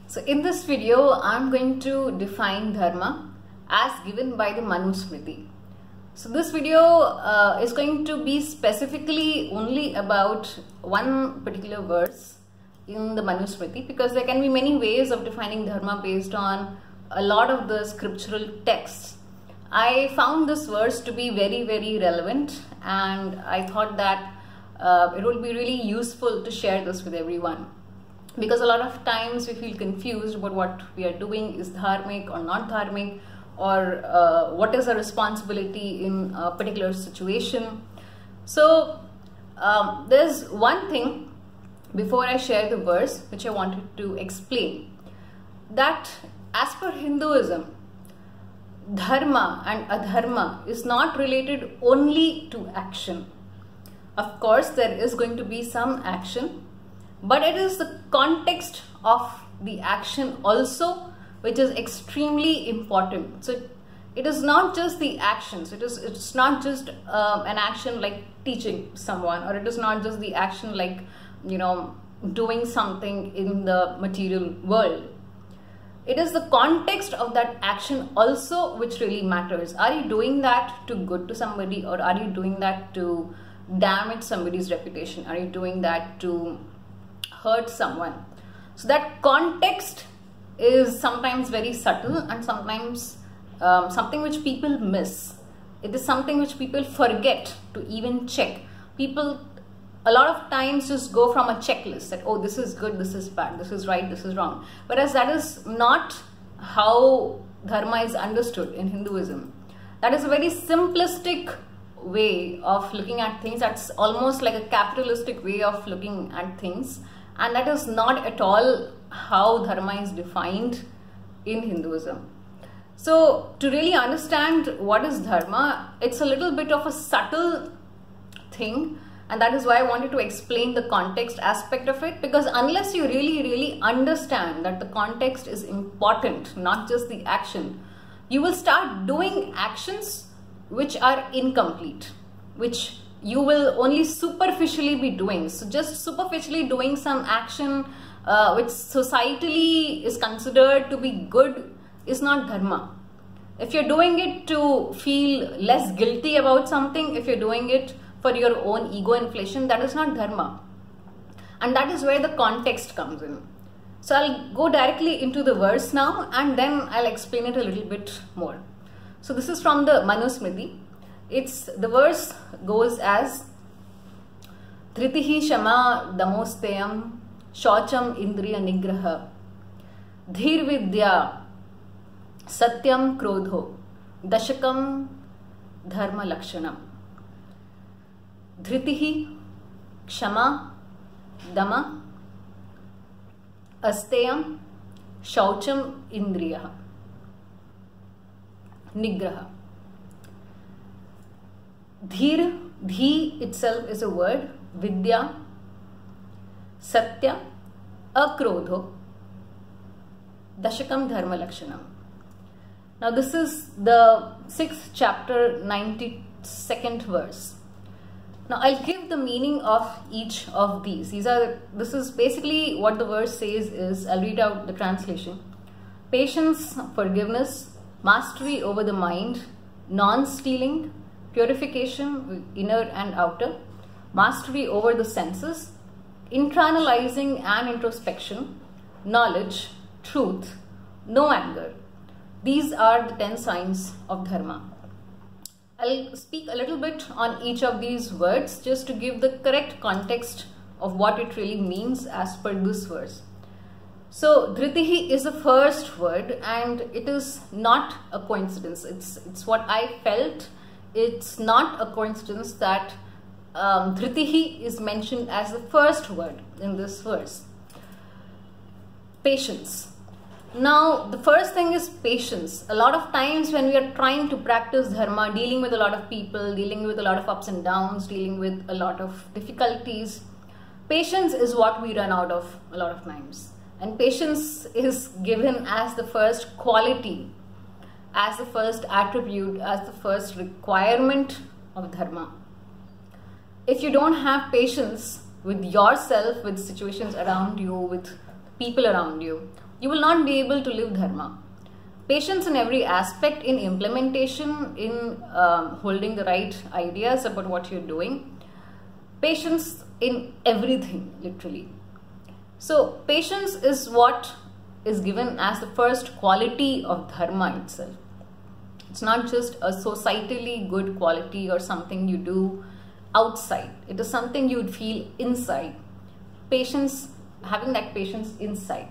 So in this video, I'm going to define Dharma as given by the Manusmriti. So this video is going to be specifically only about one particular verse in the Manusmriti, because there can be many ways of defining Dharma based on a lot of the scriptural texts. I found this verse to be very relevant, and I thought that it would be really useful to share this with everyone. Because a lot of times we feel confused about what we are doing is dharmic or not dharmic, or what is our responsibility in a particular situation. So there's one thing before I share the verse which I wanted to explain, that as per Hinduism, Dharma and Adharma is not related only to action. Of course, there is going to be some action, but it is the context of the action also which is extremely important. So it is not just the actions, it's not just an action like teaching someone, or it is not just the action like, you know, doing something in the material world. It is the context of that action also which really matters. Are you doing that to good to somebody, or are you doing that to damage somebody's reputation? Are you doing that to hurt someone? So that context is sometimes very subtle, and sometimes something which people miss. It is something which people forget to even check. People a lot of times just go from a checklist that, oh, this is good, this is bad, this is right, this is wrong. Whereas that is not how Dharma is understood in Hinduism. That is a very simplistic way of looking at things. That's almost like a capitalistic way of looking at things. And that is not at all how Dharma is defined in Hinduism. So to really understand what is Dharma, it's a little bit of a subtle thing. And that is why I wanted to explain the context aspect of it, because unless you really understand that the context is important, not just the action, you will start doing actions which are incomplete, which you will only superficially be doing. So just superficially doing some action which societally is considered to be good is not Dharma. If you're doing it to feel less guilty about something, if you're doing it for your own ego inflation, that is not Dharma. And that is where the context comes in. So I'll go directly into the verse now, and then I'll explain it a little bit more. So this is from the Manusmriti. The verse goes as Dhritih kshamaa damo-asteyam shoucham indriya nigrahah Dhirvidyaa satyamkrodho dashakam dharmalakshanam. Dhritih kshamaa damo-asteyam shoucham indriya nigrahah. Dhi itself is a word, Vidya, Satya, Akrodho, Dashakam, Dharmalakshanam. Now this is the 6th chapter, 92nd verse. Now I'll give the meaning of each of these. This is basically what the verse says is, I'll read out the translation. Patience, forgiveness, mastery over the mind, non-stealing, purification, inner and outer, mastery over the senses, intranalizing and introspection, knowledge, truth, no anger. These are the 10 signs of Dharma. I'll speak a little bit on each of these words just to give the correct context of what it really means as per this verse. So Dhritih is the first word, and it is not a coincidence. It's what I felt. It's not a coincidence that Dhritih is mentioned as the first word in this verse. Patience. Now, the first thing is patience. A lot of times when we are trying to practice Dharma, dealing with a lot of people, dealing with a lot of ups and downs, dealing with a lot of difficulties, patience is what we run out of a lot of times. And patience is given as the first quality, as the first attribute, as the first requirement of Dharma. If you don't have patience with yourself, with situations around you, with people around you, you will not be able to live dharma. Patience in every aspect, in implementation, in holding the right ideas about what you're doing. Patience in everything, literally. So patience is what is given as the first quality of dharma itself. It's not just a societally good quality or something you do outside. It is something you'd feel inside. Patience, having that patience inside.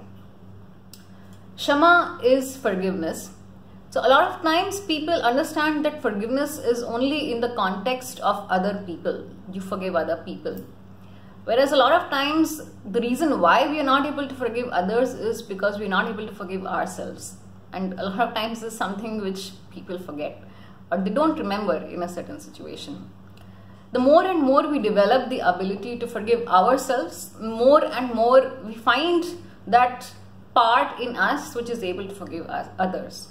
Kshamaa is forgiveness. So a lot of times people understand that forgiveness is only in the context of other people. You forgive other people. Whereas a lot of times the reason why we are not able to forgive others is because we are not able to forgive ourselves. And a lot of times this is something which people forget or they don't remember in a certain situation. The more and more we develop the ability to forgive ourselves, more and more we find that part in us which is able to forgive others.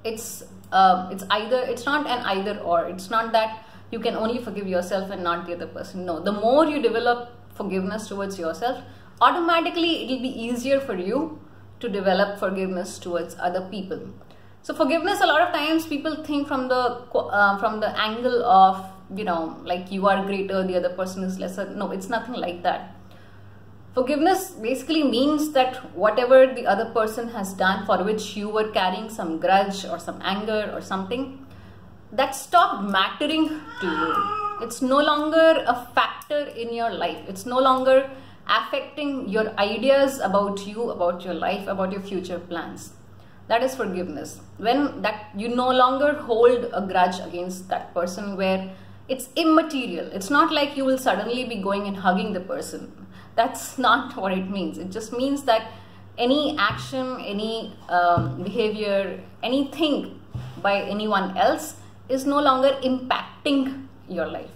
It's not an either or. It's not that you can only forgive yourself and not the other person. No, the more you develop forgiveness towards yourself, automatically it will be easier for you to develop forgiveness towards other people. So forgiveness, a lot of times people think from the angle of, like you are greater, the other person is lesser. No, it's nothing like that. Forgiveness basically means that whatever the other person has done for which you were carrying some grudge or some anger or something, that stopped mattering to you. It's no longer a factor in your life. It's no longer affecting your ideas about you, about your life, about your future plans. That is forgiveness. When that you no longer hold a grudge against that person, where it's immaterial. It's not like you will suddenly be going and hugging the person. That's not what it means. It just means that any action, any behavior, anything by anyone else is no longer impacting your life.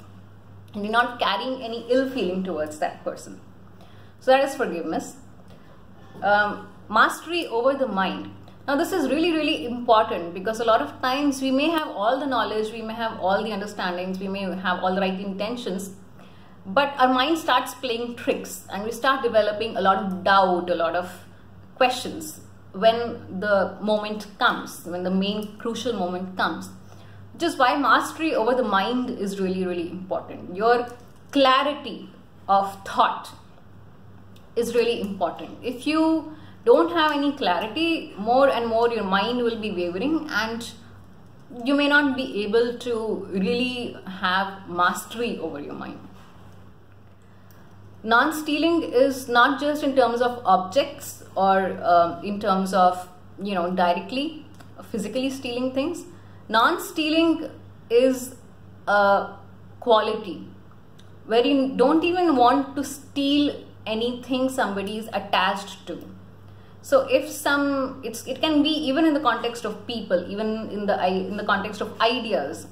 And you're not carrying any ill feeling towards that person. So that is forgiveness. Mastery over the mind. Now this is really, really important because a lot of times we may have all the knowledge, we may have all the understandings, we may have all the right intentions, but our mind starts playing tricks and we start developing a lot of doubt, a lot of questions when the moment comes, when the main crucial moment comes. Which is why mastery over the mind is really, really important. Your clarity of thought is really important. If you don't have any clarity, more and more your mind will be wavering and you may not be able to really have mastery over your mind. Non-stealing is not just in terms of objects or in terms of, directly, physically stealing things. Non-stealing is a quality where you don't even want to steal anything somebody is attached to. So if it can be even in the context of people, even in the context of ideas.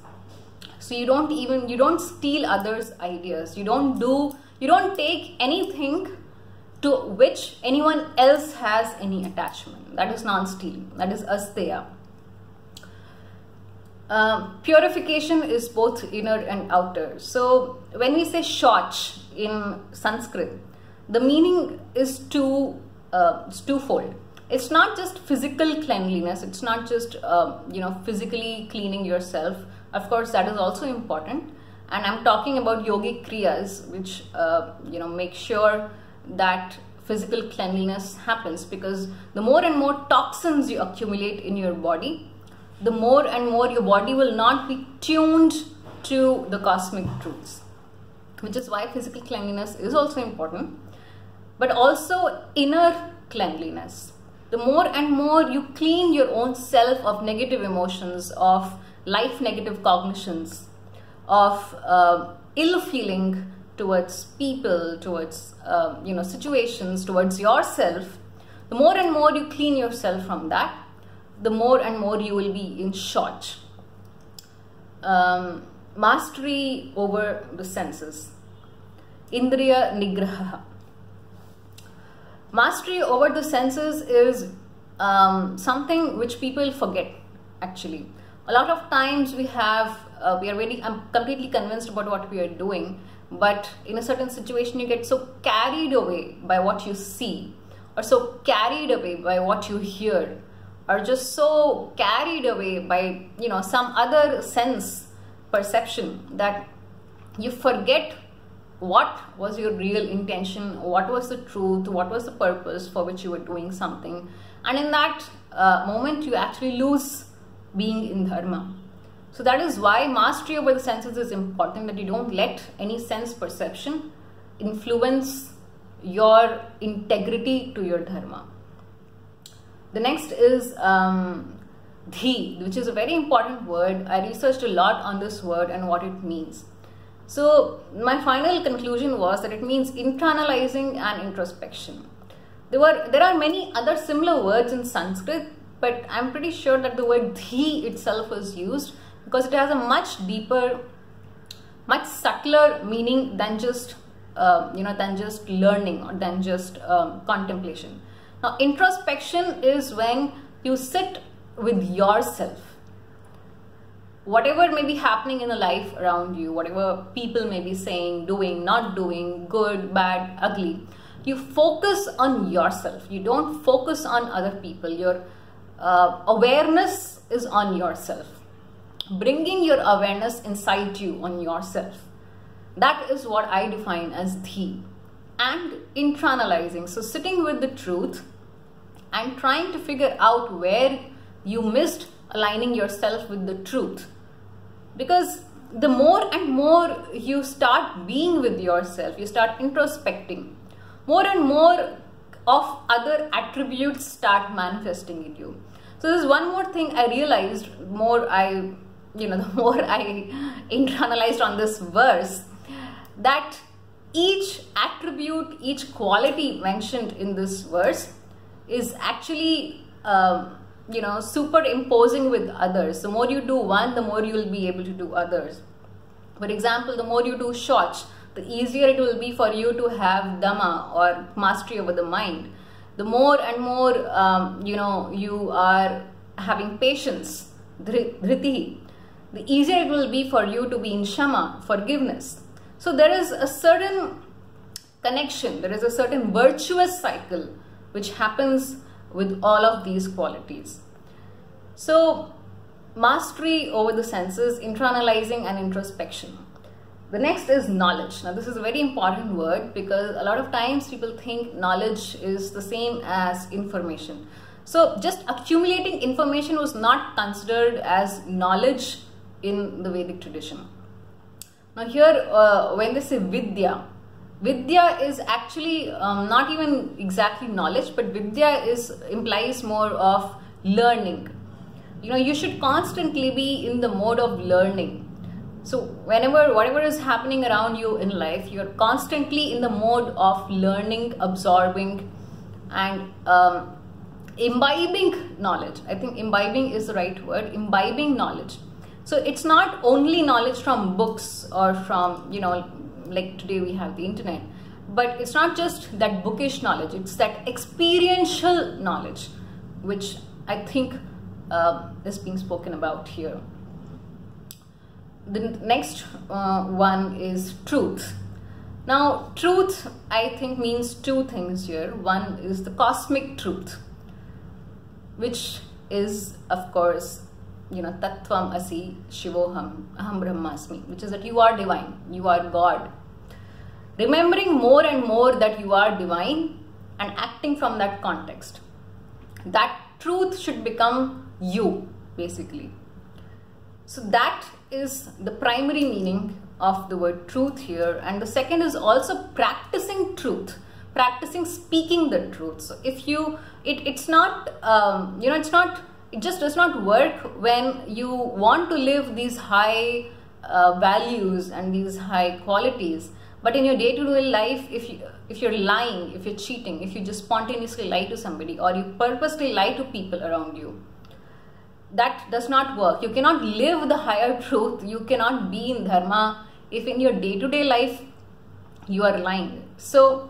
So you don't steal others' ideas. You don't take anything to which anyone else has any attachment. That is non-stealing. That is asteyam. Purification is both inner and outer. So when we say shouch in Sanskrit, the meaning is twofold. It's not just physical cleanliness. It's not just physically cleaning yourself. Of course, that is also important. And I'm talking about yogic kriyas, which make sure that physical cleanliness happens, because the more and more toxins you accumulate in your body, the more and more your body will not be tuned to the cosmic truths, which is why physical cleanliness is also important, but also inner cleanliness. The more and more you clean your own self of negative emotions, of life negative cognitions, of ill feeling towards people, towards situations, towards yourself, the more and more you clean yourself from that, the more and more you will be in shouch. Mastery over the senses. Indriya, nigrahah. Mastery over the senses is something which people forget, actually. A lot of times I'm completely convinced about what we are doing, but in a certain situation you get so carried away by what you see or so carried away by what you hear, or just so carried away by, some other sense perception that you forget what was your real intention, what was the truth, what was the purpose for which you were doing something. And in that moment, you actually lose being in dharma. So that is why mastery over the senses is important, that you don't let any sense perception influence your integrity to your dharma. The next is dhi, which is a very important word. I researched a lot on this word and what it means. So my final conclusion was that it means internalizing and introspection. There are many other similar words in Sanskrit, but I'm pretty sure that the word dhi itself was used because it has a much deeper, much subtler meaning than just learning or than just contemplation. Now, introspection is when you sit with yourself. Whatever may be happening in the life around you, whatever people may be saying, doing, not doing, good, bad, ugly, you focus on yourself. You don't focus on other people. Your awareness is on yourself. Bringing your awareness inside you on yourself. That is what I define as dhi. And internalizing, so sitting with the truth and trying to figure out where you missed aligning yourself with the truth. Because the more and more you start being with yourself, you start introspecting, more and more of other attributes start manifesting in you. So there's one more thing I realized, the more I internalized on this verse, that each attribute, each quality mentioned in this verse is actually superimposing with others. The more you do one, the more you will be able to do others. For example, the more you do shouch, the easier it will be for you to have dhamma or mastery over the mind. The more and more you are having patience, Dhritih, the easier it will be for you to be in kshamaa, forgiveness. So there is a certain connection, there is a certain virtuous cycle which happens with all of these qualities. So mastery over the senses, internalizing and introspection. The next is knowledge. Now this is a very important word because a lot of times people think knowledge is the same as information. So just accumulating information was not considered as knowledge in the Vedic tradition. Now here when they say vidya, vidya is actually not even exactly knowledge, but vidya implies more of learning. You should constantly be in the mode of learning. So whatever is happening around you in life, you're constantly in the mode of learning, absorbing and imbibing knowledge. I think imbibing is the right word, imbibing knowledge. So it's not only knowledge from books or from, like today we have the internet, but it's not just that bookish knowledge, it's that experiential knowledge, which I think is being spoken about here. The next one is truth. Now, truth, I think, means two things here. One is the cosmic truth, which is, of course, tattvam asi shivoham aham brahmasmi, which is that you are divine, you are God. Remembering more and more that you are divine and acting from that context. That truth should become you, basically. So that is the primary meaning of the word truth here. And the second is also practicing truth, practicing speaking the truth. So if it just does not work when you want to live these high values and these high qualities. But in your day-to-day life, if you're lying, if you're cheating, if you just spontaneously lie to somebody or you purposely lie to people around you, that does not work. You cannot live the higher truth. You cannot be in dharma if in your day-to-day life you are lying. So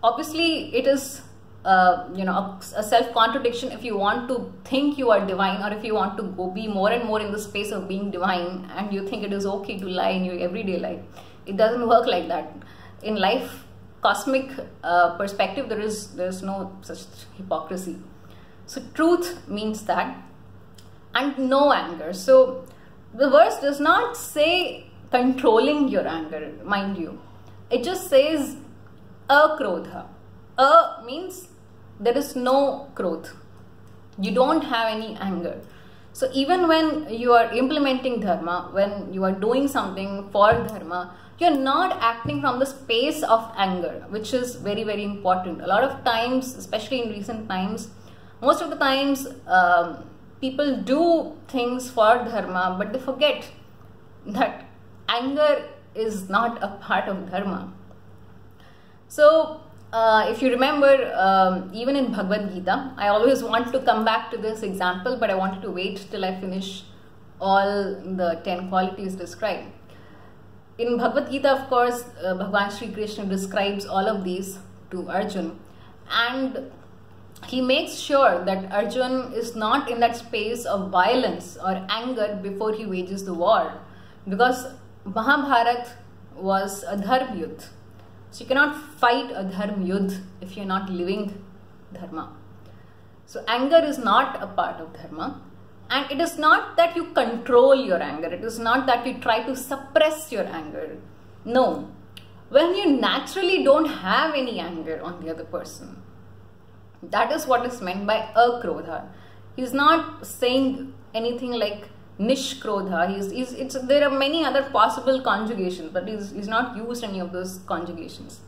obviously it is a self-contradiction if you want to think you are divine, or if you want to be more and more in the space of being divine and you think it is okay to lie in your everyday life. It doesn't work like that. In life, cosmic perspective, there's no such hypocrisy. So truth means that, and no anger. So the verse does not say controlling your anger, mind you. It just says akrodha. A means there is no krodh. You don't have any anger. So even when you are implementing dharma, when you are doing something for dharma, you're not acting from the space of anger, which is very, very important. A lot of times, especially in recent times, most of the times people do things for dharma, but they forget that anger is not a part of dharma. So if you remember, even in Bhagavad Gita, I always want to come back to this example, but I wanted to wait till I finish all the 10 qualities described. In Bhagavad Gita, of course, Bhagavan Shri Krishna describes all of these to Arjun, and he makes sure that Arjun is not in that space of violence or anger before he wages the war, because Mahabharata was a dharma yuddha. So you cannot fight a dharma yuddha if you're not living dharma. So anger is not a part of dharma, and it is not that you control your anger. It is not that you try to suppress your anger. No. When you naturally don't have any anger on the other person, that is what is meant by akrodha. He's not saying anything like nishkrodha. There are many other possible conjugations, but he's not used any of those conjugations.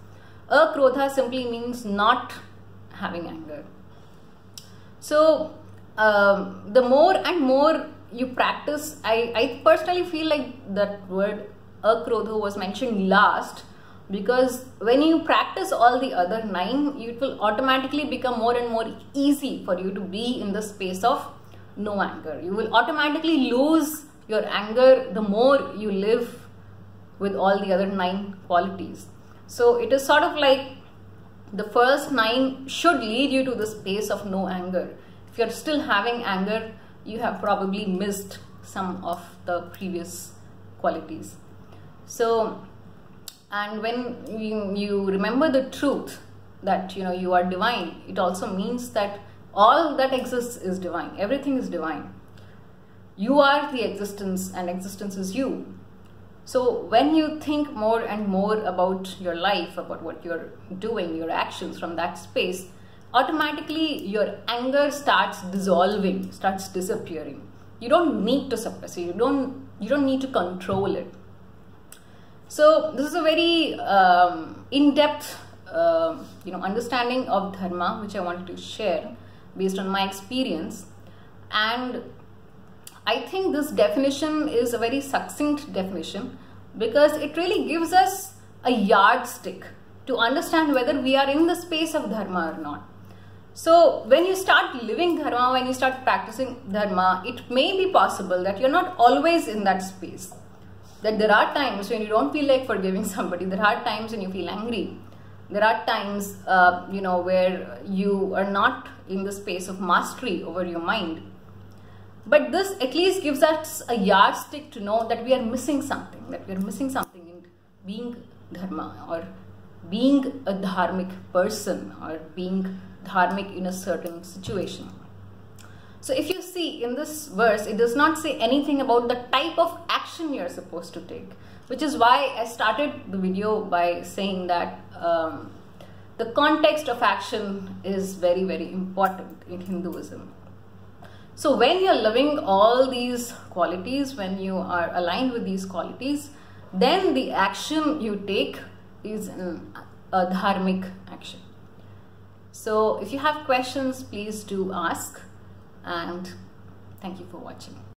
Akrodha simply means not having anger. So the more and more you practice, I personally feel like that word akrodho was mentioned last, because when you practice all the other 9, it will automatically become more and more easy for you to be in the space of no anger. You will automatically lose your anger the more you live with all the other 9 qualities. So it is sort of like the first 9 should lead you to the space of no anger. If you're still having anger, you have probably missed some of the previous qualities. So, and when you remember the truth that you are divine, it also means that all that exists is divine. Everything is divine. You are the existence, and existence is you. So when you think more and more about your life, about what you're doing, your actions from that space, automatically your anger starts dissolving, starts disappearing. You don't need to suppress it. You don't need to control it. So this is a very in-depth understanding of dharma, which I wanted to share based on my experience. And I think this definition is a very succinct definition, because it really gives us a yardstick to understand whether we are in the space of dharma or not. So when you start living dharma, when you start practicing dharma, it may be possible that you're not always in that space. That there are times when you don't feel like forgiving somebody. There are times when you feel angry. There are times, where you are not in the space of mastery over your mind. But this at least gives us a yardstick to know that we are missing something, in being dharma, or being a dharmic person, or being dharmic in a certain situation. So if you see in this verse, it does not say anything about the type of action you are supposed to take, which is why I started the video by saying that the context of action is very, very important in Hinduism. So when you're living all these qualities, when you are aligned with these qualities, then the action you take is a dharmic action. So if you have questions, please do ask, and thank you for watching.